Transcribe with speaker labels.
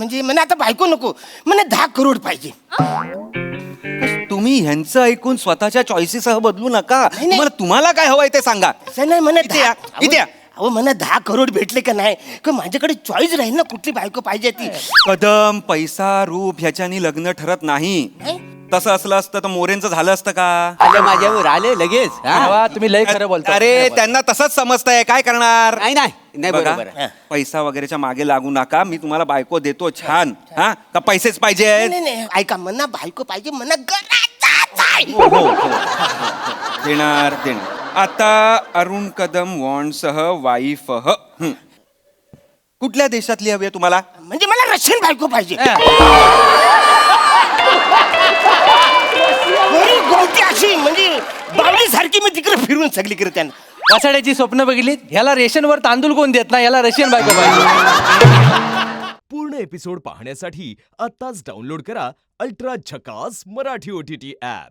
Speaker 1: म्हणजे मला आता बायको नको, मला 10 करोड पाहिजे.
Speaker 2: तुम्ही ह्यांचं ऐकून स्वतःच्या चॉईसेससह बदलू नका.
Speaker 1: नाही.
Speaker 2: तुम्हाला काय हवंय ते सांगा.
Speaker 1: असं नाही म्हणत.
Speaker 2: इथे या, इथे या.
Speaker 1: अहो मला 10 करोड भेटले का नाही का माझ्याकडे चॉईस राहील ना कुठली बायको पाहिजे ती.
Speaker 2: कदम, पैसा, रूप ह्याच्यानी लग्न ठरत नाही.
Speaker 1: नाही?
Speaker 2: तसं असलं असतं तर मोरेंचं झालं असतं का?
Speaker 3: आले माझ्यावर आले लगेच.
Speaker 4: वा, तुम्ही लय खरं बोलता.
Speaker 2: अरे त्यांना तसंच समजतंय, काय करणार?
Speaker 3: नाही
Speaker 2: बघा,
Speaker 3: बरोबर आहे.
Speaker 2: पैसा वगैरेच्या मागे लागू नका. मी तुम्हाला बायको देतो छान. हा का पैसेच पाहिजे?
Speaker 1: नाही ऐका, मना बायको पाहिजे, मना गरजच आहे.
Speaker 2: देणार. आता अरुण कदम वॉन्डसह वाईफ. कुठल्या देशातली हवी आहे तुम्हाला?
Speaker 1: म्हणजे मला रशियन बायको पाहिजे. बरी गोटी अशी, म्हणजे बावली सारखी मी तिकडे फिरून सगळीकडे त्यांना.
Speaker 4: वासाड्याची स्वप्न बघितली. ह्याला रेशनवर तांदूळ कोण देत नाही, याला रशियन बायको पाहिजे.
Speaker 5: पूर्ण एपिसोड पाहण्यासाठी आताच डाउनलोड करा अल्ट्रा झकास मराठी OTT ॲप.